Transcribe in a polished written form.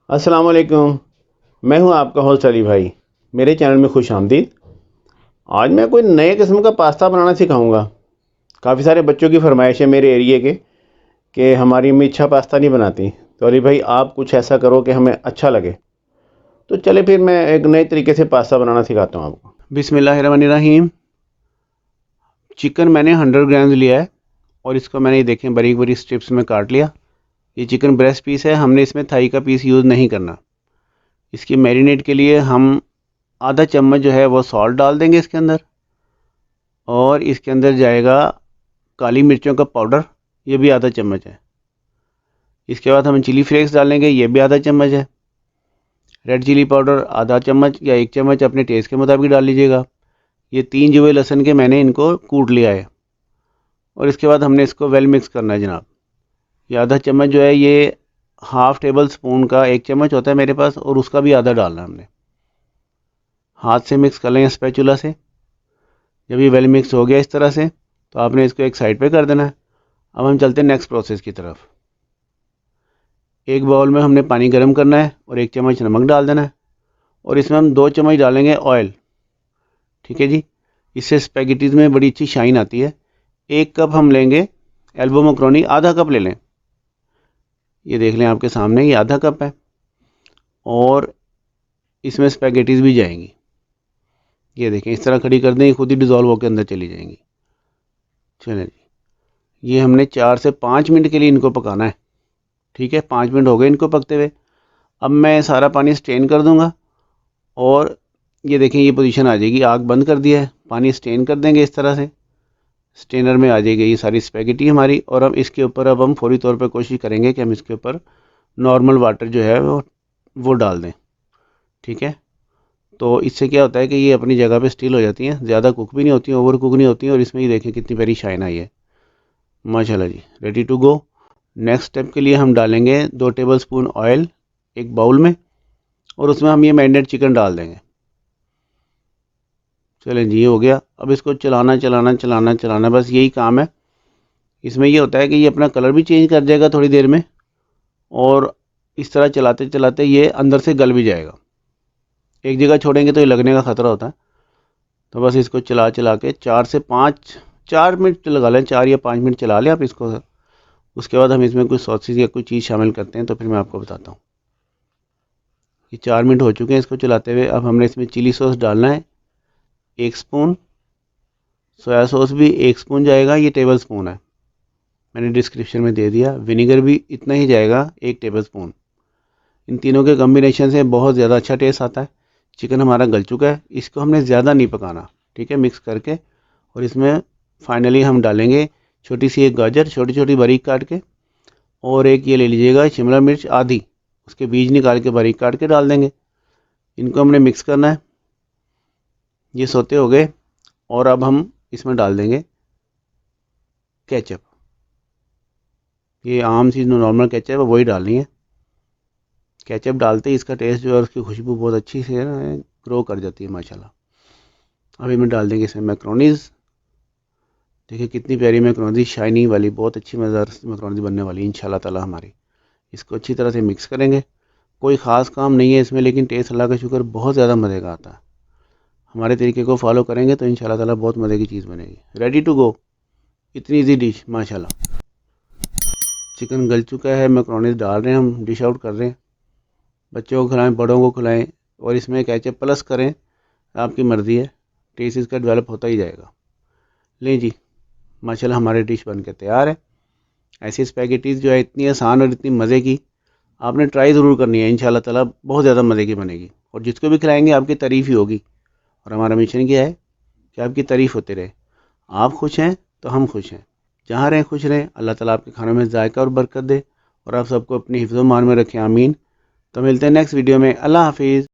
अस्सलाम वालेकुम। मैं हूं आपका होस्ट अली भाई। मेरे चैनल में खुश आमदीद। आज मैं कोई नए किस्म का पास्ता बनाना सिखाऊंगा। काफ़ी सारे बच्चों की फरमाइश है मेरे एरिए के कि हमारी अम्मी अच्छा पास्ता नहीं बनाती, तो अली भाई आप कुछ ऐसा करो कि हमें अच्छा लगे। तो चले फिर मैं एक नए तरीके से पास्ता बनाना सिखाता हूँ आपको। बिस्मिल्लाहिर्रहमानिर्रहीम। चिकन मैंने 100 ग्राम लिया है और इसको मैंने ये देखें बारीक बारीक स्ट्रिप्स में काट लिया। ये चिकन ब्रेस्ट पीस है, हमने इसमें थाई का पीस यूज़ नहीं करना। इसकी मैरिनेट के लिए हम आधा चम्मच जो है वो सॉल्ट डाल देंगे इसके अंदर, और इसके अंदर जाएगा काली मिर्चों का पाउडर, ये भी आधा चम्मच है। इसके बाद हम चिली फ्लेक्स डालेंगे, ये भी आधा चम्मच है। रेड चिली पाउडर आधा चम्मच या 1 चम्मच अपने टेस्ट के मुताबिक डाल लीजिएगा। ये 3 जुए लहसुन के मैंने इनको कूट लिया है और इसके बाद हमने इसको वेल मिक्स करना है जनाब। ये आधा चम्मच जो है ये हाफ़ टेबल स्पून का 1 चम्मच होता है मेरे पास, और उसका भी आधा डालना है हमने। हाथ से मिक्स कर लेंगे स्पैचुला से। जब ये वेल मिक्स हो गया इस तरह से, तो आपने इसको एक साइड पे कर देना है। अब हम चलते हैं नेक्स्ट प्रोसेस की तरफ। एक बाउल में हमने पानी गर्म करना है और 1 चम्मच नमक डाल देना है, और इसमें हम 2 चम्मच डालेंगे ऑयल। ठीक है जी, इससे स्पैगेटीज़ में बड़ी अच्छी शाइन आती है। 1 कप हम लेंगे एल्बो मैक्रोनी, आधा कप ले लें। ये देख लें आपके सामने, ये आधा कप है और इसमें स्पैगेटीज़ भी जाएंगी। ये देखें, इस तरह खड़ी कर दें, खुद ही डिज़ोल्व होकर अंदर चली जाएंगी। चलें जी, ये हमने 4 से 5 मिनट के लिए इनको पकाना है। ठीक है, 5 मिनट हो गए इनको पकते हुए। अब मैं सारा पानी स्ट्रेन कर दूंगा और ये देखें ये पोजीशन आ जाएगी। आग बंद कर दिया है, पानी स्ट्रेन कर देंगे इस तरह से। स्ट्रेनर में आ जाएगी ये सारी स्पैगेटी हमारी, और हम इसके ऊपर अब हम फौरी तौर पे कोशिश करेंगे कि हम इसके ऊपर नॉर्मल वाटर जो है वो डाल दें। ठीक है, तो इससे क्या होता है कि ये अपनी जगह पे स्टील हो जाती हैं, ज़्यादा कुक भी नहीं होती, ओवर कुक नहीं होती, और इसमें ये देखें कितनी प्यारी शाइन आई है। माशाल्लाह जी, ready to go. Next step के लिए हम डालेंगे 2 टेबल स्पून ऑयल एक बाउल में, और उसमें हम ये मैरिनेट चिकन डाल देंगे। चलें जी, ये हो गया। अब इसको चलाना चलाना चलाना चलाना, बस यही काम है। इसमें ये होता है कि ये अपना कलर भी चेंज कर जाएगा थोड़ी देर में, और इस तरह चलाते चलाते ये अंदर से गल भी जाएगा। एक जगह छोड़ेंगे तो ये लगने का ख़तरा होता है। तो बस इसको चला चला के 4 मिनट लगा लें, 4 या 5 मिनट चला लें आप इसको। उसके बाद हम इसमें कुछ सॉसेज या कोई चीज़ शामिल करते हैं, तो फिर मैं आपको बताता हूँ। ये 4 मिनट हो चुके हैं इसको चलाते हुए। अब हमने इसमें चिली सॉस डालना है 1 स्पून, सोया सॉस भी 1 स्पून जाएगा, ये टेबल स्पून है, मैंने डिस्क्रिप्शन में दे दिया। विनीगर भी इतना ही जाएगा, 1 टेबल स्पून। इन तीनों के कम्बिनेशन से बहुत ज़्यादा अच्छा टेस्ट आता है। चिकन हमारा गल चुका है, इसको हमने ज़्यादा नहीं पकाना। ठीक है, मिक्स करके, और इसमें फाइनली हम डालेंगे छोटी सी एक गाजर छोटी छोटी बारीक काट के, और एक ये ले लीजिएगा शिमला मिर्च आधी, उसके बीज निकाल के बारीक काट के डाल देंगे। इनको हमने मिक्स करना है। ये सोते हो गए, और अब हम इसमें डाल देंगे केचप। ये आम सी जो नॉर्मल केचप है वही डालनी है। केचप डालते ही इसका टेस्ट जो है, उसकी खुशबू बहुत अच्छी से ग्रो कर जाती है माशाल्लाह। अभी मैं डाल देंगे इसमें मैक्रोनीज़। देखिए कितनी प्यारी मैक्रोनी, शाइनी वाली, बहुत अच्छी मज़ेदार मैक्रोनी बनने वाली है इंशाल्लाह ताला हमारी। इसको अच्छी तरह से मिक्स करेंगे। कोई ख़ास काम नहीं है इसमें, लेकिन टेस्ट अल्लाह का शुक्र बहुत ज़्यादा मज़े का आता है। हमारे तरीके को फॉलो करेंगे तो इंशाल्लाह ताला बहुत मज़े की चीज़ बनेगी। रेडी टू गो, इतनी ईजी डिश माशाल्लाह। चिकन गल चुका है, मैक्रोनीज़ डाल रहे हैं, हम डिश आउट कर रहे हैं। बच्चों को खिलाएं, बड़ों को खिलाएं, और इसमें केचप प्लस करें, आपकी मर्ज़ी है, टेस्ट इसका डेवलप होता ही जाएगा। लें जी, माशाल्लाह हमारी डिश बन के तैयार है। ऐसी स्पैगेटीज़ जो है इतनी आसान और इतनी मज़े की, आपने ट्राई ज़रूर करनी है, इंशाल्लाह ताला बहुत ज़्यादा मज़े की बनेगी, और जिसको भी खिलाएंगे आपकी तारीफ़ ही होगी। और हमारा मिशन क्या है कि आपकी तारीफ़ होती रहे। आप खुश हैं तो हम खुश हैं। जहाँ रहें खुश रहें। अल्लाह ताला आपके खानों में जायका और बरकत दे, और आप सबको अपनी हिफ्ज़-ओ-मान में रखें, आमीन। तो मिलते हैं नेक्स्ट वीडियो में। अल्लाह हाफिज़।